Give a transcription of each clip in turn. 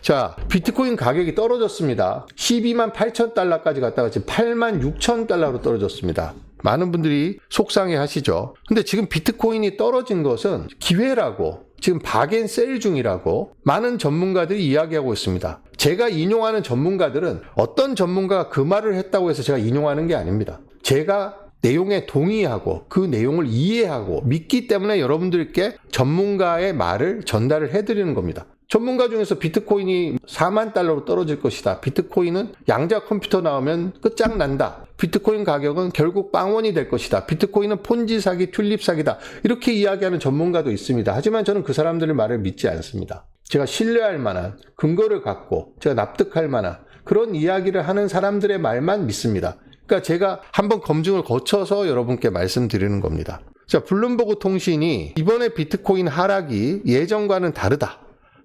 자, 비트코인 가격이 떨어졌습니다. 12만 8천 달러까지 갔다가 지금 8만 6천 달러로 떨어졌습니다. 많은 분들이 속상해 하시죠. 근데 지금 비트코인이 떨어진 것은 기회라고, 지금 박앤셀 중이라고 많은 전문가들이 이야기하고 있습니다. 제가 인용하는 전문가들은 어떤 전문가가 그 말을 했다고 해서 제가 인용하는 게 아닙니다. 제가 내용에 동의하고 그 내용을 이해하고 믿기 때문에 여러분들께 전문가의 말을 전달을 해드리는 겁니다. 전문가 중에서 비트코인이 4만 달러로 떨어질 것이다. 비트코인은 양자 컴퓨터 나오면 끝장난다. 비트코인 가격은 결국 빵원이 될 것이다. 비트코인은 폰지 사기, 튤립 사기다. 이렇게 이야기하는 전문가도 있습니다. 하지만 저는 그 사람들의 말을 믿지 않습니다. 제가 신뢰할 만한 근거를 갖고 제가 납득할 만한 그런 이야기를 하는 사람들의 말만 믿습니다. 그러니까 제가 한번 검증을 거쳐서 여러분께 말씀드리는 겁니다. 자, 블룸버그 통신이 이번에 비트코인 하락이 예전과는 다르다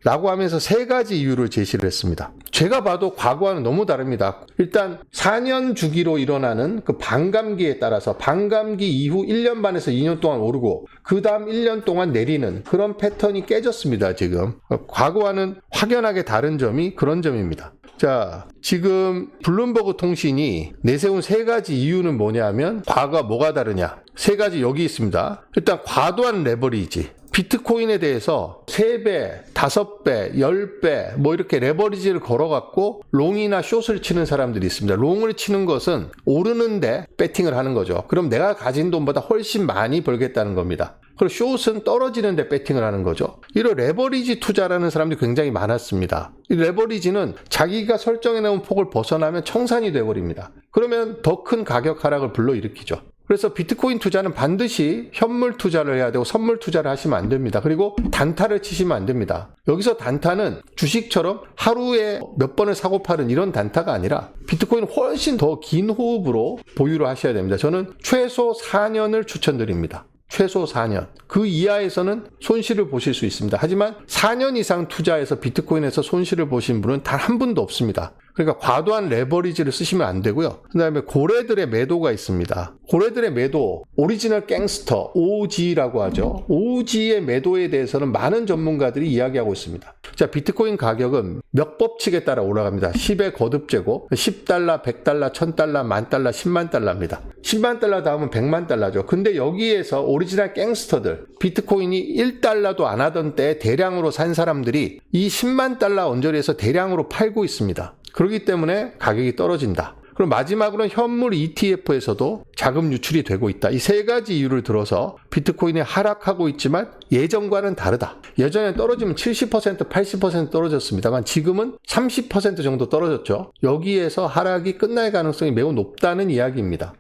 라고 하면서 3가지 이유를 제시를 했습니다. 제가 봐도 과거와는 너무 다릅니다. 일단 4년 주기로 일어나는 그 반감기에 따라서 반감기 이후 1년 반에서 2년 동안 오르고 그 다음 1년 동안 내리는 그런 패턴이 깨졌습니다. 지금 과거와는 확연하게 다른 점이 그런 점입니다. 자, 지금 블룸버그 통신이 내세운 3가지 이유는 뭐냐면 과거와 뭐가 다르냐? 3가지 여기 있습니다. 일단 과도한 레버리지. 비트코인에 대해서 3배, 5배, 10배 뭐 이렇게 레버리지를 걸어갖고 롱이나 숏을 치는 사람들이 있습니다. 롱을 치는 것은 오르는데 배팅을 하는 거죠. 그럼 내가 가진 돈보다 훨씬 많이 벌겠다는 겁니다. 그리고 숏은 떨어지는데 배팅을 하는 거죠. 이런 레버리지 투자라는 사람들이 굉장히 많았습니다. 이 레버리지는 자기가 설정해놓은 폭을 벗어나면 청산이 돼버립니다. 그러면 더 큰 가격 하락을 불러일으키죠. 그래서 비트코인 투자는 반드시 현물 투자를 해야 되고 선물 투자를 하시면 안 됩니다. 그리고 단타를 치시면 안 됩니다. 여기서 단타는 주식처럼 하루에 몇 번을 사고 파는 이런 단타가 아니라 비트코인은 훨씬 더 긴 호흡으로 보유를 하셔야 됩니다. 저는 최소 4년을 추천드립니다. 최소 4년. 그 이하에서는 손실을 보실 수 있습니다. 하지만 4년 이상 투자해서 비트코인에서 손실을 보신 분은 단 한 분도 없습니다. 그러니까 과도한 레버리지를 쓰시면 안 되고요. 그 다음에 고래들의 매도가 있습니다. 고래들의 매도, 오리지널 갱스터, OG라고 하죠. OG의 매도에 대해서는 많은 전문가들이 이야기하고 있습니다. 자, 비트코인 가격은 몇 법칙에 따라 올라갑니다. 10의 거듭제고 10달러, 100달러, 1000달러, 10,000달러, 10만 달러입니다. 10만 달러 다음은 100만 달러죠. 근데 여기에서 오리지널 갱스터들, 비트코인이 1달러도 안 하던 때 대량으로 산 사람들이 이 10만 달러 언저리에서 대량으로 팔고 있습니다. 그렇기 때문에 가격이 떨어진다. 그럼 마지막으로는 현물 ETF에서도 자금 유출이 되고 있다. 이 3가지 이유를 들어서 비트코인이 하락하고 있지만 예전과는 다르다. 예전에 떨어지면 70%, 80% 떨어졌습니다만 지금은 30% 정도 떨어졌죠. 여기에서 하락이 끝날 가능성이 매우 높다는 이야기입니다.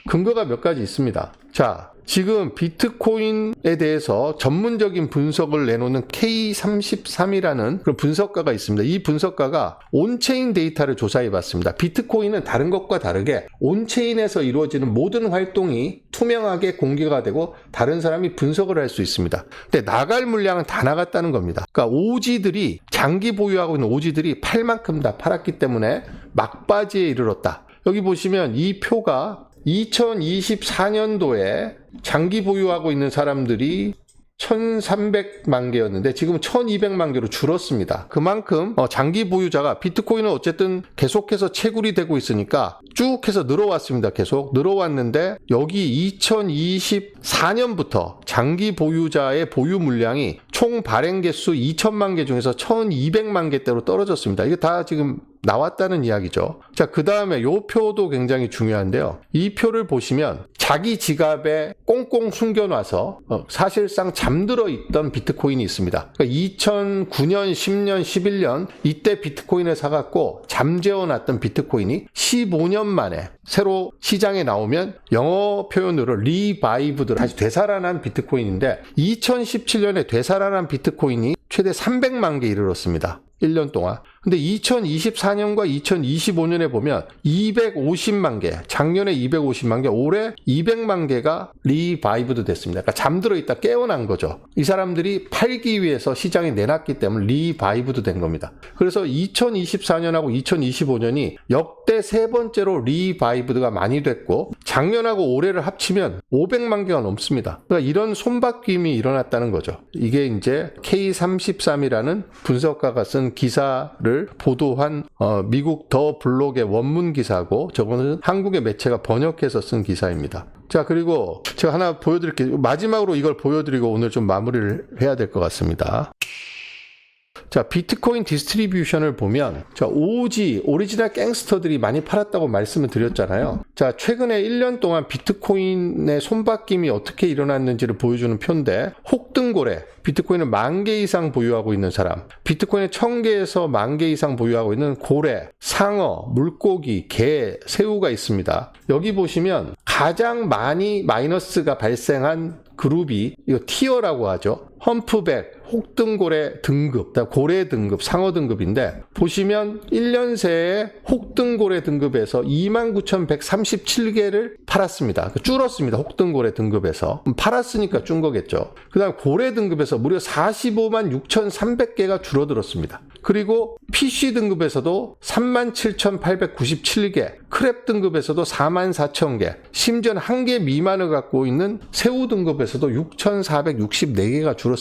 근거가 몇 가지 있습니다. 자, 지금 비트코인에 대해서 전문적인 분석을 내놓는 K33이라는 그런 분석가가 있습니다. 이 분석가가 온체인 데이터를 조사해 봤습니다. 비트코인은 다른 것과 다르게 온체인에서 이루어지는 모든 활동이 투명하게 공개가 되고 다른 사람이 분석을 할 수 있습니다. 근데 나갈 물량은 다 나갔다는 겁니다. 그러니까 오지들이 장기 보유하고 있는 오지들이 팔 만큼 다 팔았기 때문에 막바지에 이르렀다. 여기 보시면 이 표가 2024년도에 장기 보유하고 있는 사람들이 1300만 개였는데 지금 1200만 개로 줄었습니다. 그만큼 장기 보유자가 비트코인은 어쨌든 계속해서 채굴이 되고 있으니까 쭉 해서 늘어왔습니다. 계속 늘어왔는데 여기 2024년부터 장기 보유자의 보유 물량이 총 발행 개수 2000만 개 중에서 1200만 개대로 떨어졌습니다. 이게 다 지금 나왔다는 이야기죠. 자, 그 다음에 이 표도 굉장히 중요한데요. 이 표를 보시면 자기 지갑에 꽁꽁 숨겨놔서 사실상 잠들어 있던 비트코인이 있습니다. 그러니까 2009년, 10년, 11년 이때 비트코인을 사갖고 잠재워놨던 비트코인이 15년 만에 새로 시장에 나오면 영어 표현으로 리바이브드, 다시 되살아난 비트코인인데 2017년에 되살아난 비트코인이 최대 300만 개 이르렀습니다. 1년 동안. 근데 2024년과 2025년에 보면 250만 개, 작년에 250만 개, 올해 200만 개가 리바이브드 됐습니다. 그러니까 잠들어 있다 깨어난 거죠. 이 사람들이 팔기 위해서 시장에 내놨기 때문에 리바이브드 된 겁니다. 그래서 2024년하고 2025년이 역대 3번째로 리바이브드가 많이 됐고 작년하고 올해를 합치면 500만 개가 넘습니다. 그러니까 이런 손바뀜이 일어났다는 거죠. 이게 이제 K33이라는 분석가가 쓴 쓴 기사를 보도한 미국 더 블록의 원문 기사고, 저거는 한국의 매체가 번역해서 쓴 기사입니다. 자, 그리고 제가 하나 보여드릴게요. 마지막으로 이걸 보여드리고 오늘 좀 마무리를 해야 될 것 같습니다. 자, 비트코인 디스트리뷰션을 보면, 자, OG, 오리지널 갱스터들이 많이 팔았다고 말씀을 드렸잖아요. 자, 최근에 1년 동안 비트코인의 손바뀜이 어떻게 일어났는지를 보여주는 표인데, 혹등고래, 비트코인을 10,000개 이상 보유하고 있는 사람, 비트코인을 1,000개에서 10,000개 이상 보유하고 있는 고래, 상어, 물고기, 개, 새우가 있습니다. 여기 보시면 가장 많이 마이너스가 발생한 그룹이, 이거 티어라고 하죠. 험프백, 혹등고래 등급, 고래 등급, 상어 등급인데, 보시면 1년 새에 혹등고래 등급에서 29,137개를 팔았습니다. 줄었습니다. 혹등고래 등급에서. 팔았으니까 준 거겠죠. 그 다음 고래 등급에서 무려 456,300개가 줄어들었습니다. 그리고 PC 등급에서도 37,897개, 크랩 등급에서도 44,000개, 심지어 1개 미만을 갖고 있는 새우 등급에서도 6,464개가 줄었습니다.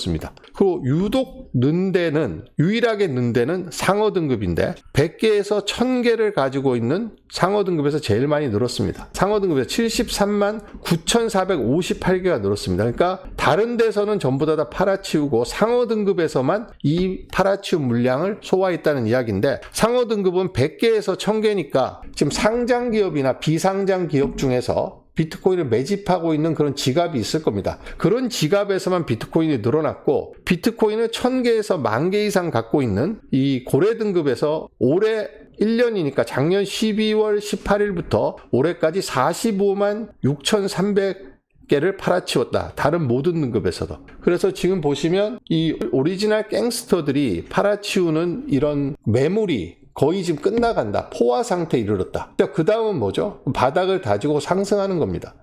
그리고 유독 는 데는, 유일하게 는 데는 상어 등급인데 100개에서 1,000개를 가지고 있는 상어 등급에서 제일 많이 늘었습니다. 상어 등급에서 739,458개가 늘었습니다. 그러니까 다른 데서는 전부 다 팔아치우고 상어 등급에서만 이 팔아치운 물량을 소화했다는 이야기인데, 상어 등급은 100개에서 1,000개니까 지금 상장 기업이나 비상장 기업 중에서 비트코인을 매집하고 있는 그런 지갑이 있을 겁니다. 그런 지갑에서만 비트코인이 늘어났고, 비트코인을 1,000개에서 10,000개 이상 갖고 있는 이 고래 등급에서 올해 1년이니까 작년 12월 18일부터 올해까지 45만 6,300개를 팔아치웠다. 다른 모든 등급에서도. 그래서 지금 보시면 이 오리지널 갱스터들이 팔아치우는 이런 매물이 거의 지금 끝나간다. 포화 상태에 이르렀다. 그 다음은 뭐죠? 바닥을 다지고 상승하는 겁니다.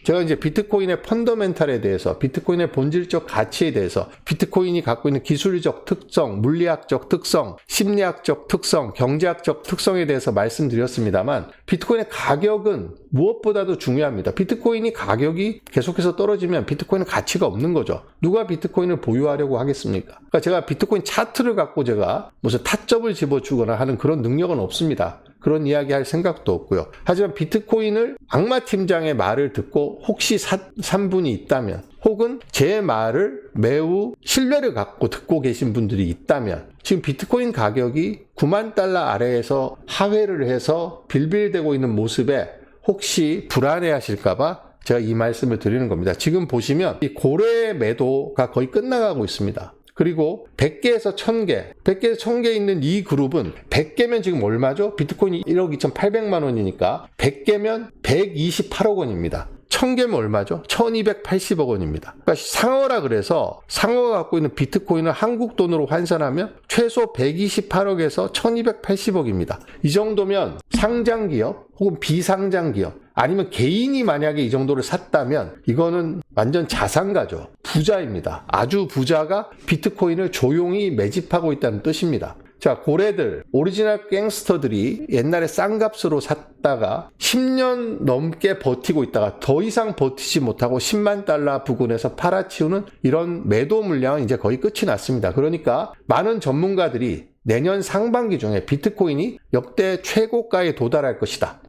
제가 이제 비트코인의 펀더멘탈에 대해서, 비트코인의 본질적 가치에 대해서, 비트코인이 갖고 있는 기술적 특성, 물리학적 특성, 심리학적 특성, 경제학적 특성에 대해서 말씀드렸습니다만, 비트코인의 가격은 무엇보다도 중요합니다. 비트코인이 가격이 계속해서 떨어지면 비트코인은 가치가 없는 거죠. 누가 비트코인을 보유하려고 하겠습니까? 그러니까 제가 비트코인 차트를 갖고 제가 무슨 타점을 집어주거나 하는 그런 능력은 없습니다. 그런 이야기 할 생각도 없고요. 하지만 비트코인을 악마 팀장의 말을 듣고 혹시 산 분이 있다면, 혹은 제 말을 매우 신뢰를 갖고 듣고 계신 분들이 있다면, 지금 비트코인 가격이 9만 달러 아래에서 하회를 해서 빌빌대고 있는 모습에 혹시 불안해하실까봐 제가 이 말씀을 드리는 겁니다. 지금 보시면 이 고래 매도가 거의 끝나가고 있습니다. 그리고 100개에서 1,000개, 100개에서 1,000개 있는 이 그룹은 100개면 지금 얼마죠? 비트코인이 1억 2,800만 원이니까 100개면 128억 원입니다. 1,000개면 얼마죠? 1,280억 원입니다. 그러니까 상어라 그래서 상어가 갖고 있는 비트코인을 한국 돈으로 환산하면 최소 128억에서 1,280억입니다. 이 정도면 상장 기업 혹은 비상장 기업, 아니면 개인이 만약에 이 정도를 샀다면 이거는 완전 자산가죠. 부자입니다. 아주 부자가 비트코인을 조용히 매집하고 있다는 뜻입니다. 자, 고래들, 오리지널 갱스터들이 옛날에 싼 값으로 샀다가 10년 넘게 버티고 있다가 더 이상 버티지 못하고 10만 달러 부근에서 팔아치우는 이런 매도 물량은 이제 거의 끝이 났습니다. 그러니까 많은 전문가들이 내년 상반기 중에 비트코인이 역대 최고가에 도달할 것이다.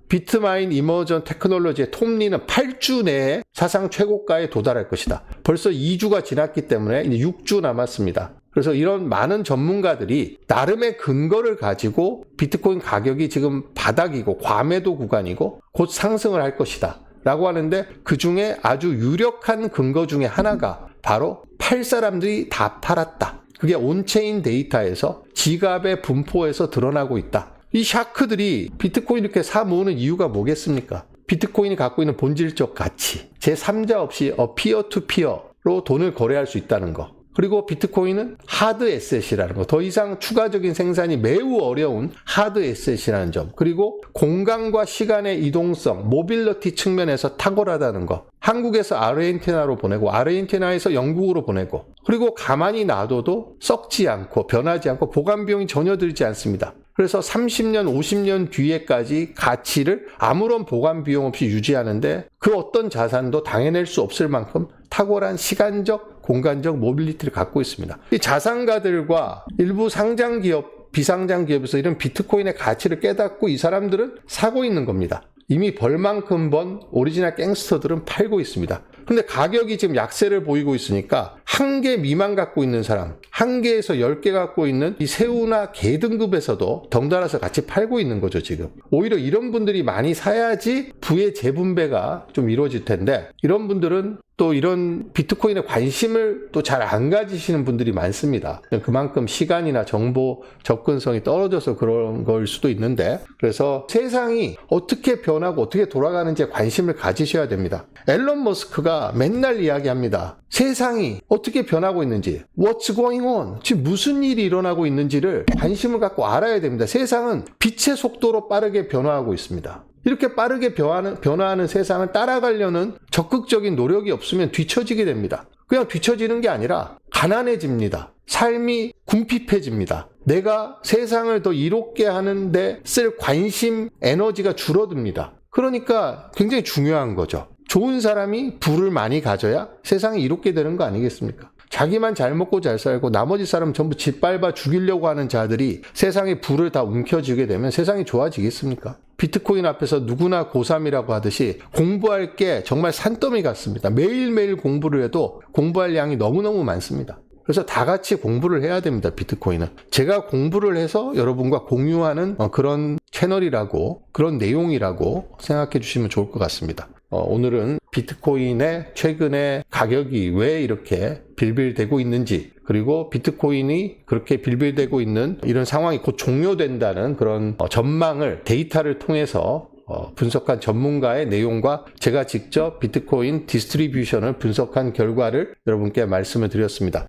비트마인 이머전 테크놀로지의 톰리는 8주 내에 사상 최고가에 도달할 것이다. 벌써 2주가 지났기 때문에 이제 6주 남았습니다. 그래서 이런 많은 전문가들이 나름의 근거를 가지고 비트코인 가격이 지금 바닥이고 과매도 구간이고 곧 상승을 할 것이다 라고 하는데, 그 중에 아주 유력한 근거 중에 하나가 바로 팔 사람들이 다 팔았다. 그게 온체인 데이터에서 지갑의 분포에서 드러나고 있다. 이 샤크들이 비트코인 이렇게 사 모으는 이유가 뭐겠습니까? 비트코인이 갖고 있는 본질적 가치, 제3자 없이 피어 투 피어로 돈을 거래할 수 있다는 거, 그리고 비트코인은 하드 에셋이라는 거, 더 이상 추가적인 생산이 매우 어려운 하드 에셋이라는 점, 그리고 공간과 시간의 이동성, 모빌리티 측면에서 탁월하다는 거, 한국에서 아르헨티나로 보내고 아르헨티나에서 영국으로 보내고, 그리고 가만히 놔둬도 썩지 않고 변하지 않고 보관 비용이 전혀 들지 않습니다. 그래서 30년, 50년 뒤에까지 가치를 아무런 보관 비용 없이 유지하는데 그 어떤 자산도 당해낼 수 없을 만큼 탁월한 시간적 공간적 모빌리티를 갖고 있습니다. 이 자산가들과 일부 상장 기업, 비상장 기업에서 이런 비트코인의 가치를 깨닫고 이 사람들은 사고 있는 겁니다. 이미 벌만큼 번 오리지널 갱스터들은 팔고 있습니다. 근데 가격이 지금 약세를 보이고 있으니까 1개 미만 갖고 있는 사람, 1개에서 10개 갖고 있는 이 새우나 게 등급에서도 덩달아서 같이 팔고 있는 거죠, 지금. 오히려 이런 분들이 많이 사야지 부의 재분배가 좀 이루어질 텐데, 이런 분들은 또 이런 비트코인에 관심을 또 잘 안 가지시는 분들이 많습니다. 그만큼 시간이나 정보 접근성이 떨어져서 그런 걸 수도 있는데, 그래서 세상이 어떻게 변하고 어떻게 돌아가는지에 관심을 가지셔야 됩니다. 앨런 머스크가 맨날 이야기합니다. 세상이 어떻게 변하고 있는지, what's going on? 지금 무슨 일이 일어나고 있는지를 관심을 갖고 알아야 됩니다. 세상은 빛의 속도로 빠르게 변화하고 있습니다. 이렇게 빠르게 변화하는 세상을 따라가려는 적극적인 노력이 없으면 뒤처지게 됩니다. 그냥 뒤처지는 게 아니라 가난해집니다. 삶이 궁핍해집니다. 내가 세상을 더 이롭게 하는데 쓸 관심, 에너지가 줄어듭니다. 그러니까 굉장히 중요한 거죠. 좋은 사람이 부를 많이 가져야 세상이 이롭게 되는 거 아니겠습니까? 자기만 잘 먹고 잘 살고 나머지 사람 전부 짓밟아 죽이려고 하는 자들이 세상의 부를 다 움켜쥐게 되면 세상이 좋아지겠습니까? 비트코인 앞에서 누구나 고3이라고 하듯이 공부할 게 정말 산더미 같습니다. 매일매일 공부를 해도 공부할 양이 너무너무 많습니다. 그래서 다 같이 공부를 해야 됩니다, 비트코인은. 제가 공부를 해서 여러분과 공유하는 그런 채널이라고, 그런 내용이라고 생각해 주시면 좋을 것 같습니다. 오늘은 비트코인의 최근에 가격이 왜 이렇게 빌빌대고 있는지, 그리고 비트코인이 그렇게 빌빌대고 있는 이런 상황이 곧 종료된다는 그런 전망을 데이터를 통해서 분석한 전문가의 내용과 제가 직접 비트코인 디스트리뷰션을 분석한 결과를 여러분께 말씀을 드렸습니다.